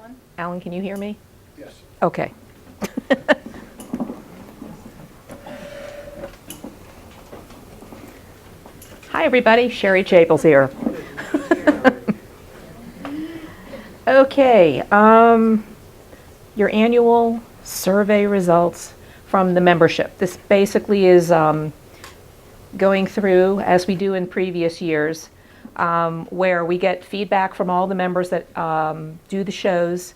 Alan? Alan, can you hear me? Yes. Okay. Hi, everybody. Sherry Chapels here. Okay. Your annual survey results from the membership. This basically is going through, as we do in previous years, where we get feedback from all the members that do the shows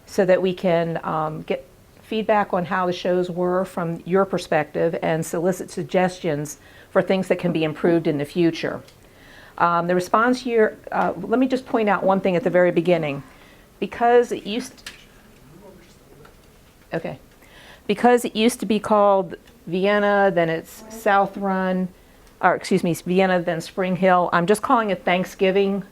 so that we can get feedback on how the shows were from your perspective and solicit suggestions for things that can be improved in the future. The response here, let me just point out one thing at the very beginning. Because it used to be called Vienna, then it's South Run, or excuse me, Vienna, then Spring Hill. I'm just calling it Thanksgiving.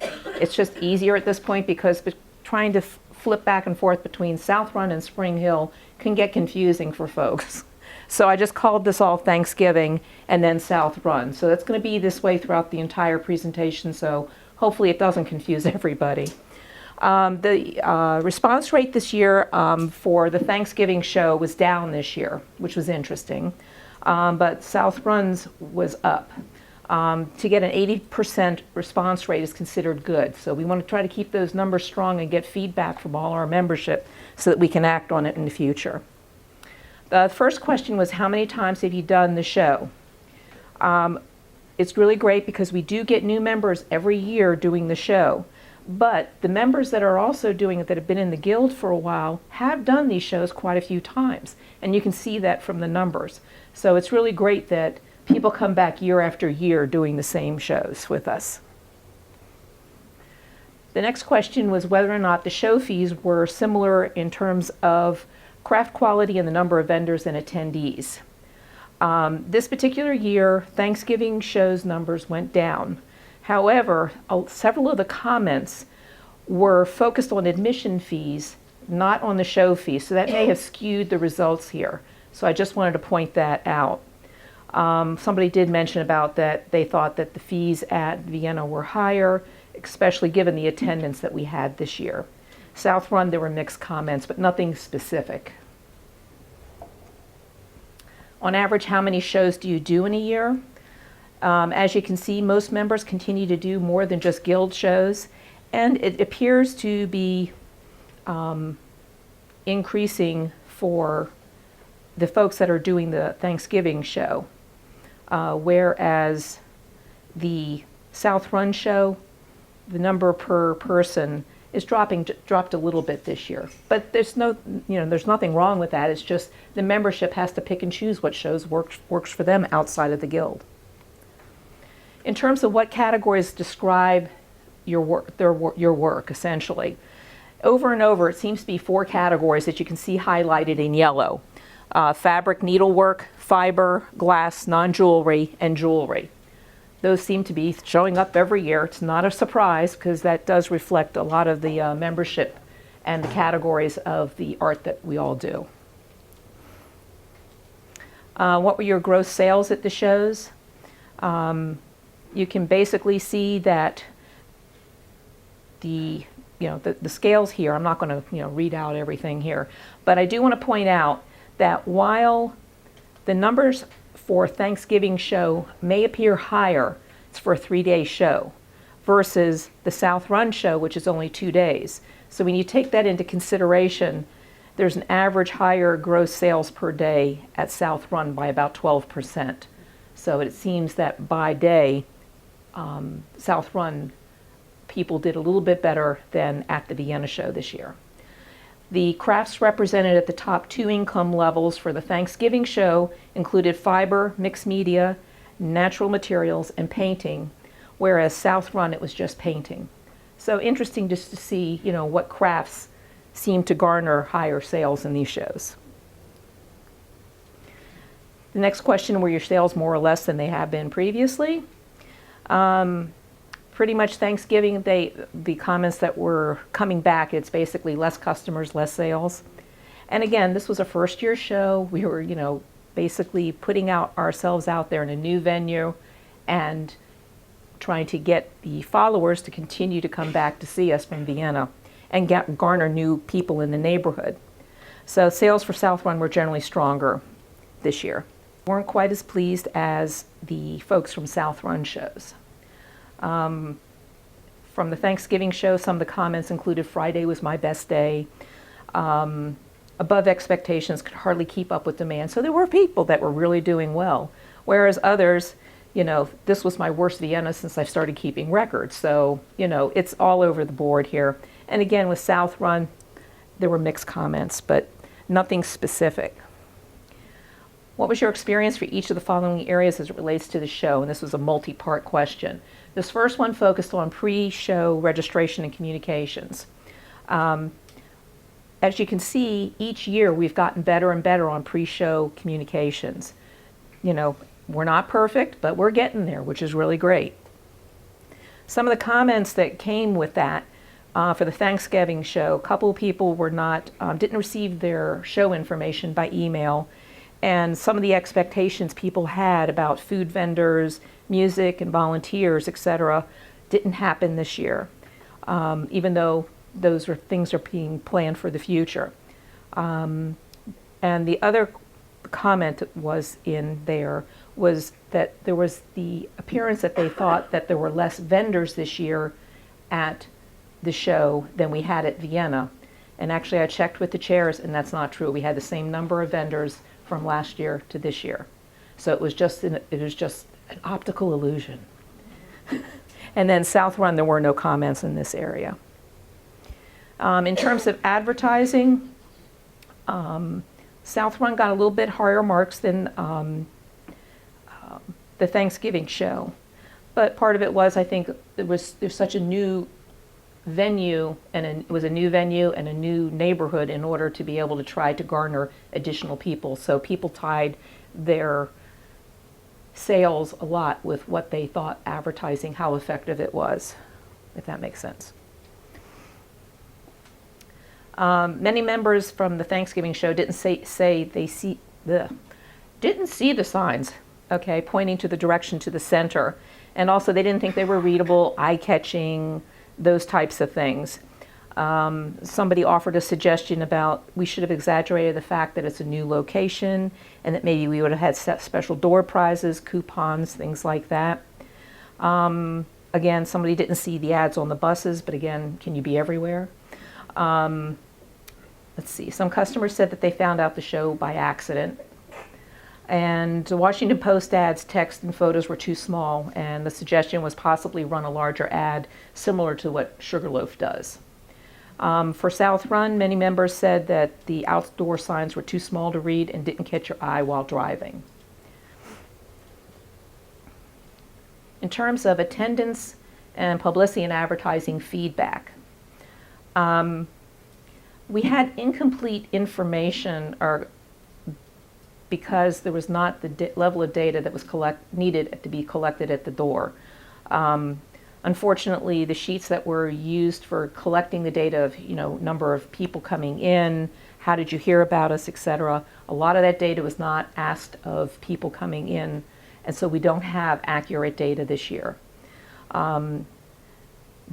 It's just easier at this point because trying to flip back and forth between South Run and Spring Hill can get confusing for folks. So I just called this all Thanksgiving and then South Run. So that's going to be this way throughout the entire presentation, so hopefully it doesn't confuse everybody. The response rate this year for the Thanksgiving show was down this year, which was interesting, but South Run's was up. To get an 80% response rate is considered good, so we want to try to keep those numbers strong and get feedback from all our membership so that we can act on it in the future. The first question was, how many times have you done the show? It's really great because we do get new members every year doing the show. But the members that are also doing it that have been in the guild for a while have done these shows quite a few times. And you can see that from the numbers. So it's really great that people come back year after year doing the same shows with us. The next question was whether or not the show fees were similar in terms of craft quality and the number of vendors and attendees. This particular year, Thanksgiving shows numbers went down. However, several of the comments were focused on admission fees, not on the show fees, so that may have skewed the results here. So I just wanted to point that out. Somebody did mention about that they thought that the fees at Vienna were higher, especially given the attendance that we had this year. South Run, there were mixed comments, but nothing specific. On average, how many shows do you do in a year? As you can see, most members continue to do more than just guild shows, and it appears to be increasing for the folks that are doing the Thanksgiving show, whereas the South Run show, the number per person is dropped a little bit this year. But there's nothing wrong with that. It's just the membership has to pick and choose what shows works for them outside of the guild. In terms of what categories describe your work, essentially. Over and over, it seems to be 4 categories that you can see highlighted in yellow. Fabric, needlework, fiber, glass, non-jewelry, and jewelry. Those seem to be showing up every year. It's not a surprise because that does reflect a lot of the membership and the categories of the art that we all do. What were your gross sales at the shows? You can basically see that the scales here, I'm not going to read out everything here, but I do want to point out that while the numbers for Thanksgiving show may appear higher, it's for a 3-day show, versus the South Run show, which is only 2 days. So when you take that into consideration, there's an average higher gross sales per day at South Run by about 12%. So it seems that by day, South Run people did a little bit better than at the Vienna show this year. The crafts represented at the top 2 income levels for the Thanksgiving show included fiber, mixed media, natural materials, and painting, whereas South Run it was just painting. So interesting just to see, what crafts seem to garner higher sales in these shows. The next question, were your sales more or less than they have been previously? Pretty much Thanksgiving, the comments that were coming back, it's basically less customers, less sales. And again, this was a first-year show. We were, basically putting ourselves out there in a new venue and trying to get the followers to continue to come back to see us from Vienna. and garner new people in the neighborhood. So sales for South Run were generally stronger this year. Weren't quite as pleased as the folks from South Run shows. From the Thanksgiving show, some of the comments included Friday was my best day. Above expectations, could hardly keep up with demand. So there were people that were really doing well, whereas others, this was my worst Vienna since I started keeping records. So, it's all over the board here. And again, with South Run, there were mixed comments, but nothing specific. What was your experience for each of the following areas as it relates to the show? And this was a multi-part question. This first one focused on pre-show registration and communications. As you can see, each year we've gotten better and better on pre-show communications. We're not perfect, but we're getting there, which is really great. Some of the comments that came with that for the Thanksgiving show, a couple of people didn't receive their show information by email, and some of the expectations people had about food vendors, music, and volunteers, etc., didn't happen this year, even though those things are being planned for the future. And the other comment was that there was the appearance that they thought that there were less vendors this year at the show than we had at Vienna. And actually I checked with the chairs, and that's not true. We had the same number of vendors from last year to this year. So it was just an optical illusion. And then South Run, there were no comments in this area. In terms of advertising, South Run got a little bit higher marks than the Thanksgiving show. But part of it was, I think, there's such a new venue, and it was a new venue and a new neighborhood in order to be able to try to garner additional people. So people tied their sales a lot with what they thought advertising, how effective it was, if that makes sense. Many members from the Thanksgiving show didn't say they didn't see the signs, okay, pointing to the direction to the center. And also they didn't think they were readable, eye-catching, those types of things. Somebody offered a suggestion about we should have exaggerated the fact that it's a new location and that maybe we would have had special door prizes, coupons, things like that. Again, somebody didn't see the ads on the buses, but again, can you be everywhere? Let's see, some customers said that they found out the show by accident. And the Washington Post ads, text and photos were too small, and the suggestion was possibly run a larger ad similar to what Sugarloaf does. For South Run, many members said that the outdoor signs were too small to read and didn't catch your eye while driving. In terms of attendance and publicity and advertising feedback, we had incomplete information because there was not the level of data that was needed to be collected at the door. Unfortunately, the sheets that were used for collecting the data of, number of people coming in, how did you hear about us, etc., a lot of that data was not asked of people coming in, and so we don't have accurate data this year.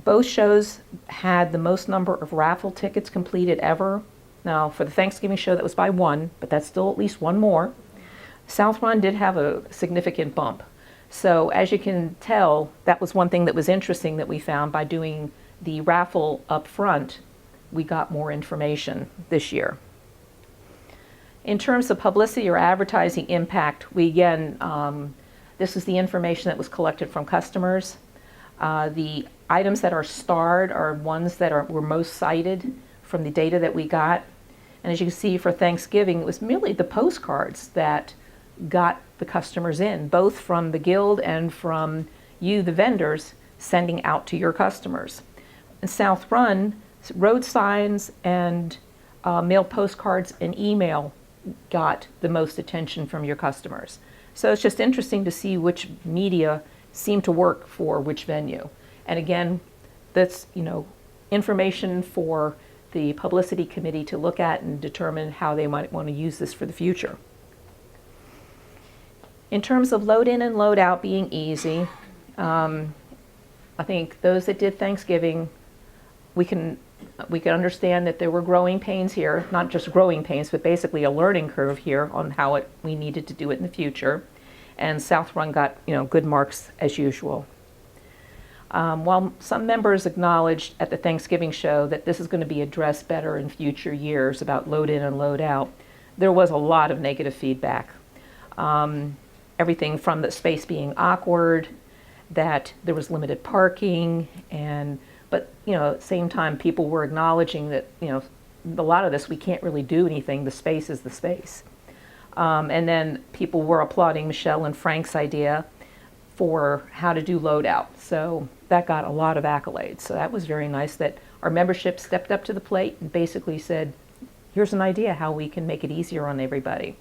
Both shows had the most number of raffle tickets completed ever. Now, for the Thanksgiving show, that was by one, but that's still at least one more. South Run did have a significant bump. So as you can tell, that was one thing that was interesting that we found by doing the raffle up front. We got more information this year. In terms of publicity or advertising impact, we again, this is the information that was collected from customers. The items that are starred are ones that were most cited from the data that we got. And as you can see for Thanksgiving, it was merely the postcards that got the customers in, both from the guild and from you, the vendors, sending out to your customers. In South Run, road signs and mail postcards and email got the most attention from your customers. So it's just interesting to see which media seemed to work for which venue. And again, that's information for the publicity committee to look at and determine how they might want to use this for the future. In terms of load in and load out being easy, I think those that did Thanksgiving, we can We could understand that there were growing pains here, not just growing pains, but basically a learning curve here on how we needed to do it in the future. And South Run got, good marks as usual. While some members acknowledged at the Thanksgiving show that this is going to be addressed better in future years about load in and load out, there was a lot of negative feedback. Everything from the space being awkward, that there was limited parking, but at the same time, people were acknowledging that, a lot of this we can't really do anything. The space is the space. And then people were applauding Michelle and Frank's idea for how to do load out. So that got a lot of accolades. So that was very nice that our membership stepped up to the plate and basically said, here's an idea how we can make it easier on everybody.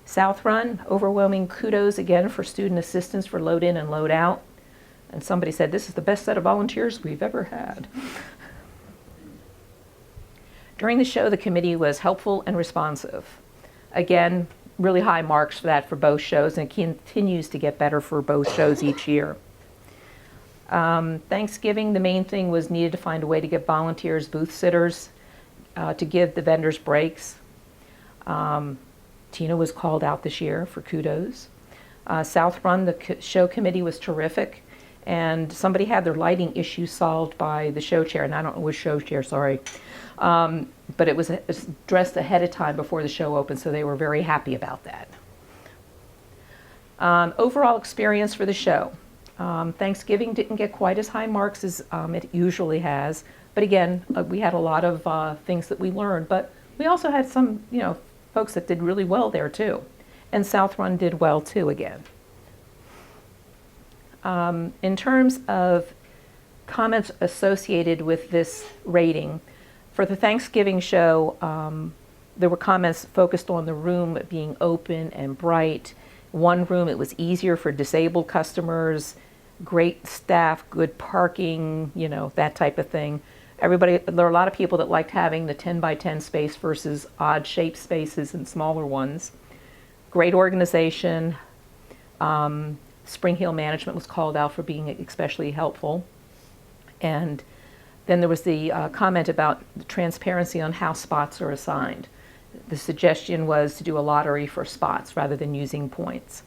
South Run, overwhelming kudos again for student assistance for load in and load out. And somebody said, this is the best set of volunteers we've ever had. During the show, the committee was helpful and responsive. Again, really high marks for that for both shows, and it continues to get better for both shows each year. Thanksgiving, the main thing was needed to find a way to get volunteers, booth sitters, to give the vendors breaks. Tina was called out this year for kudos. South Run, the show committee was terrific, and somebody had their lighting issue solved by the show chair, and I don't know which show chair, sorry. But it was addressed ahead of time before the show opened, so they were very happy about that. Overall experience for the show. Thanksgiving didn't get quite as high marks as it usually has, but again, we had a lot of things that we learned, but we also had some, folks that did really well there too. And South Run did well too again. In terms of comments associated with this rating, for the Thanksgiving show, there were comments focused on the room being open and bright. One room, it was easier for disabled customers, great staff, good parking, that type of thing. There are a lot of people that liked having the 10 by 10 space versus odd shaped spaces and smaller ones. Great organization. Spring Hill Management was called out for being especially helpful. And then there was the comment about the transparency on how spots are assigned. The suggestion was to do a lottery for spots rather than using points.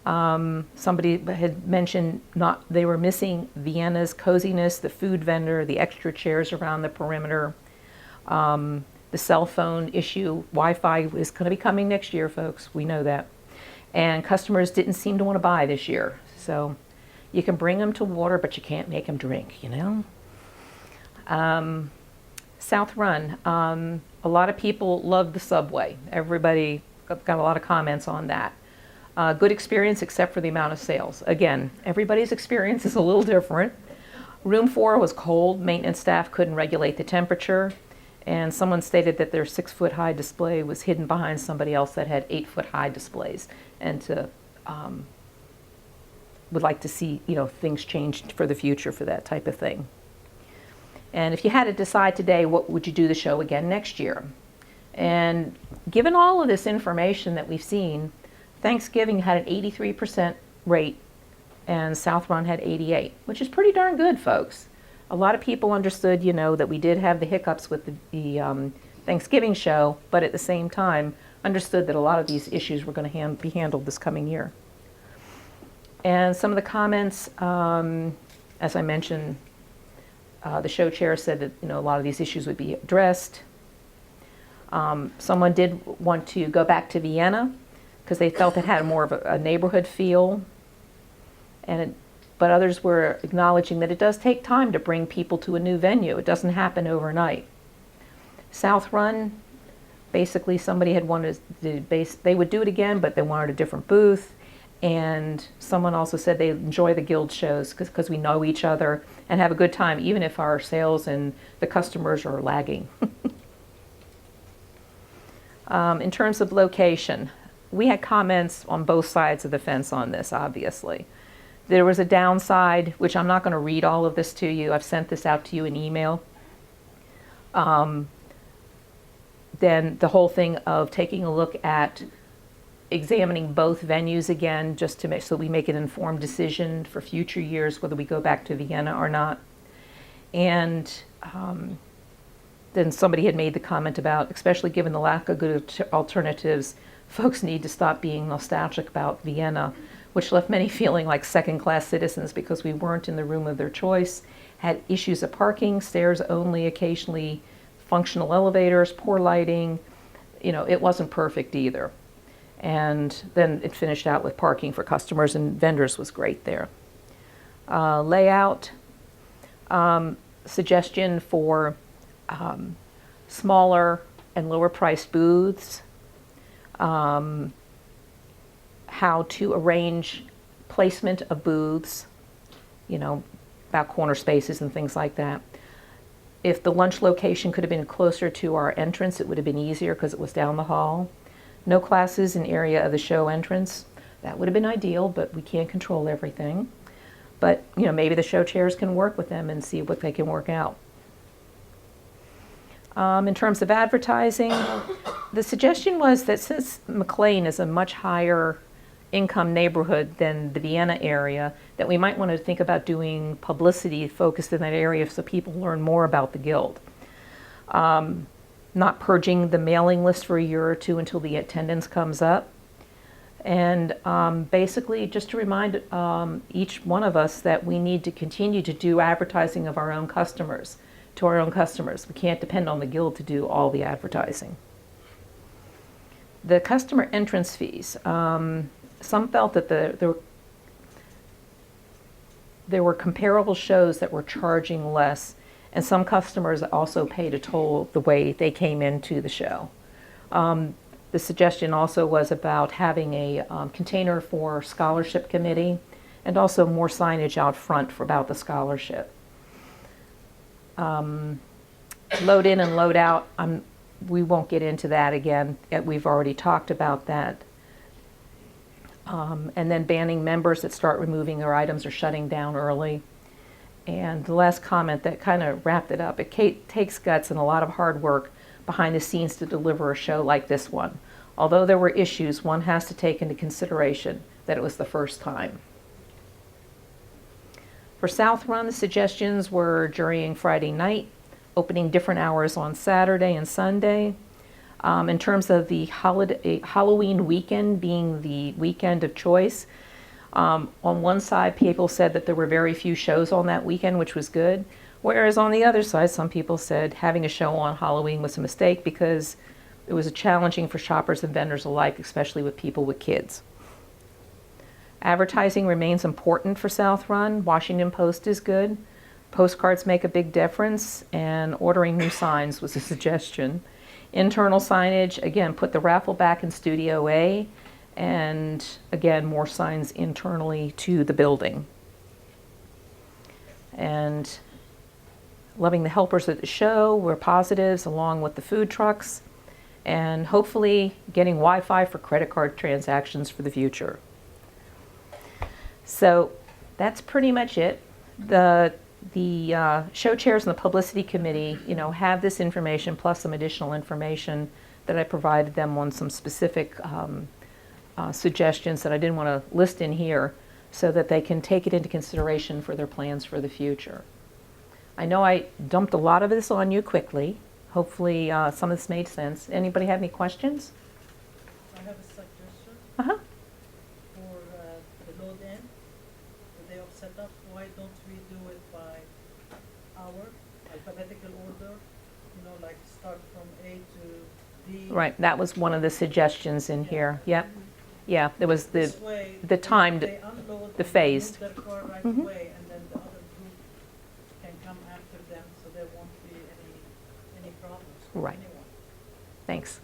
Somebody had mentioned they were missing Vienna's coziness, the food vendor, the extra chairs around the perimeter, the cell phone issue. Wi-Fi is going to be coming next year, folks. We know that. And customers didn't seem to want to buy this year. So you can bring them to water, but you can't make them drink, South Run, a lot of people loved the subway. Everybody got a lot of comments on that. Good experience except for the amount of sales. Again, everybody's experience is a little different. Room 4 was cold. Maintenance staff couldn't regulate the temperature. And someone stated that their 6-foot-high display was hidden behind somebody else that had 8-foot-high displays, and would like to see things changed for the future for that type of thing. And if you had to decide today, what would you do the show again next year? And given all of this information that we've seen, Thanksgiving had an 83% rate, and South Run had 88, which is pretty darn good, folks. A lot of people understood, that we did have the hiccups with the Thanksgiving show, but at the same time understood that a lot of these issues were going to be handled this coming year. And some of the comments, as I mentioned, the show chair said that a lot of these issues would be addressed. Someone did want to go back to Vienna because they felt it had more of a neighborhood feel, but others were acknowledging that it does take time to bring people to a new venue. It doesn't happen overnight. South Run, basically somebody had wanted they would do it again, but they wanted a different booth. And someone also said they enjoy the guild shows because we know each other and have a good time, even if our sales and the customers are lagging. In terms of location, we had comments on both sides of the fence on this, obviously. There was a downside, which I'm not going to read all of this to you. I've sent this out to you in email. Then the whole thing of taking a look at examining both venues again, just to make so we make an informed decision for future years whether we go back to Vienna or not. And then somebody had made the comment about, especially given the lack of good alternatives, folks need to stop being nostalgic about Vienna, which left many feeling like second-class citizens because we weren't in the room of their choice, had issues of parking, stairs only, occasionally functional elevators, poor lighting. You know, it wasn't perfect either. And then it finished out with parking for customers and vendors was great there. Layout, suggestion for smaller and lower priced booths, how to arrange placement of booths, you know, about corner spaces and things like that. If the lunch location could have been closer to our entrance, it would have been easier because it was down the hall. No classes in area of the show entrance. That would have been ideal, but we can't control everything. But, you know, maybe the show chairs can work with them and see what they can work out. In terms of advertising, the suggestion was that since McLean is a much higher income neighborhood than the Vienna area, that we might want to think about doing publicity focused in that area so people learn more about the Guild. Not purging the mailing list for a year or two until the attendance comes up. And basically just to remind each one of us that we need to continue to do advertising of our own customers, to our own customers. We can't depend on the Guild to do all the advertising. The customer entrance fees. Some felt that there were comparable shows that were charging less, and some customers also paid a toll the way they came into the show. The suggestion also was about having a container for scholarship committee and also more signage out front for about the scholarship. Load in and load out, we won't get into that again. We've already talked about that. And then banning members that start removing their items or shutting down early. And the last comment that kind of wrapped it up, it takes guts and a lot of hard work behind the scenes to deliver a show like this one. Although there were issues, one has to take into consideration that it was the first time. For South Run, the suggestions were during Friday night, opening different hours on Saturday and Sunday. In terms of the Halloween weekend being the weekend of choice, on one side, people said that there were very few shows on that weekend, which was good. Whereas on the other side, some people said having a show on Halloween was a mistake because it was challenging for shoppers and vendors alike, especially with people with kids. Advertising remains important for South Run. Washington Post is good. Postcards make a big difference, and ordering new signs was a suggestion. Internal signage, again, put the raffle back in Studio A, and again, more signs internally to the building. And loving the helpers at the show were positives, along with the food trucks, and hopefully getting Wi-Fi for credit card transactions for the future. So that's pretty much it. The show chairs and the publicity committee, you know, have this information plus some additional information that I provided them on some specific suggestions that I didn't want to list in here so that they can take it into consideration for their plans for the future. I know I dumped a lot of this on you quickly. Hopefully some of this made sense. Anybody have any questions? I have a suggestion Uh-huh. for the load in, the day of setup. Why don't we do it by hour, alphabetical order? You know, like start from A to D. Right, that was one of the suggestions in here. Yep. Yeah, there was This way, the timed, they unload the and phased. move their car right Mhm. away, and then the other group can come after them, so there won't be any problems for Right. anyone. Thanks.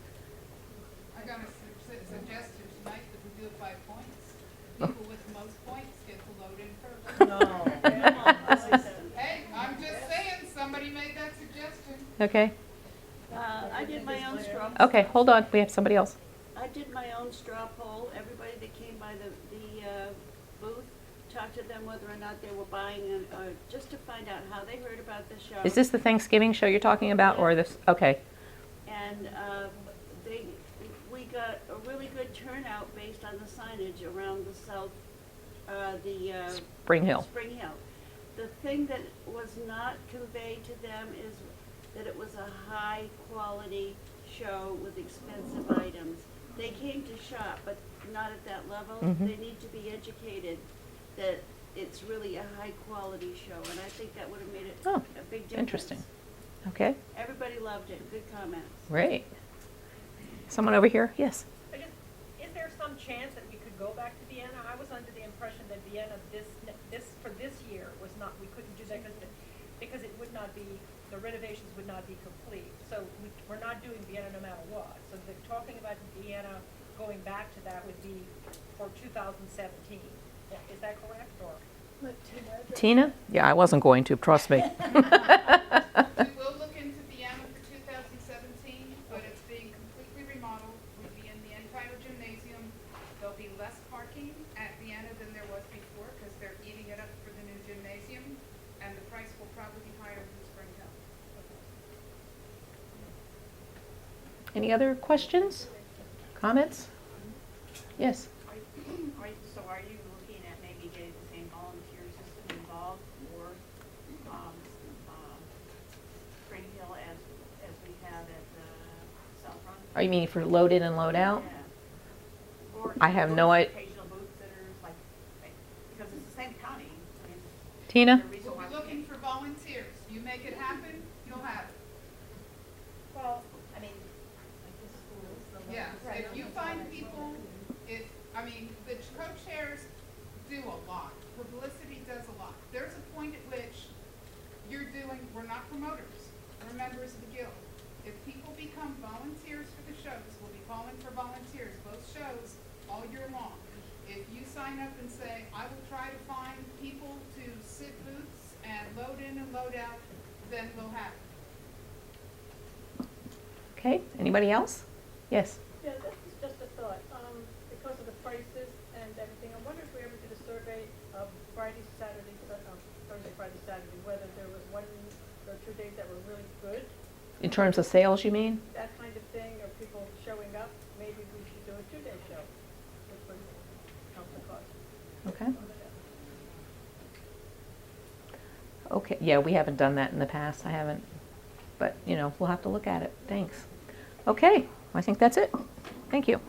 I got a suggestion tonight that we do it by points. The people with the most points get to load in first. No, come on, I like that. Hey, I'm just saying, somebody made that suggestion. Okay. I did my own straw. Okay, hold on. We have somebody else. I did my own straw poll. Everybody that came by the booth, talked to them whether or not they were buying, just to find out how they heard about the show. Is this the Thanksgiving show you're talking about, or this? Okay. And we got a really good turnout based on the signage around the south, Spring Hill. Spring Hill. The thing that was not conveyed to them is that it was a high-quality show with expensive items. They came to shop, but not at that level. Mhm. They need to be educated that it's really a high-quality show, and I think that would have made it Oh, a big difference. interesting. Okay, Everybody loved it, good comments. great. Someone over here? Yes. Is there some chance that we could go back to Vienna? I was under the impression that Vienna for this year was not, we couldn't do that because it would not be, the renovations would not be complete. So we're not doing Vienna no matter what. So they're talking about Vienna, going back to that would be for 2017. Is that correct, or? Tina? Yeah, I wasn't going to, trust me. We will look into Vienna for 2017, but it's being completely remodeled. We'll be in the entire gymnasium. There'll be less parking at Vienna than there was before because they're eating it up for the new gymnasium, and the price will probably be higher than Spring Hill. Any other questions? Comments? Yes. So are you looking at maybe getting the same volunteer system involved for Spring Hill as we have at South Run? Are you meaning for load in and load out? Yeah. Or I have no idea. occasional booth sitters, like, because it's the same county. I mean, Tina? the reason We'll why be looking for volunteers. You make it happen, you'll have it. Well, I mean, Yeah, if you find people, the co-chairs do a lot. Publicity does a lot. There's a point at which we're not promoters, we're members of the guild. If people become volunteers for the shows, we'll be calling for volunteers, both shows, all year long. If you sign up and say, I will try to find people to sit booths and load in and load out, then we'll have it. Okay, anybody else? Yes. Yeah, this is just a thought. Because of the prices and everything, I wonder if we ever did a survey of Friday, Saturday, Thursday, Friday, Saturday, whether there was 1 or 2 days that were really good, In terms of sales, you mean? that kind of thing, or people showing up. Maybe we should do a 2-day show, which would help the cause. Okay. Okay, yeah, we haven't done that in the past. I haven't. But, we'll have to look at it. Thanks. Okay, I think that's it. Thank you.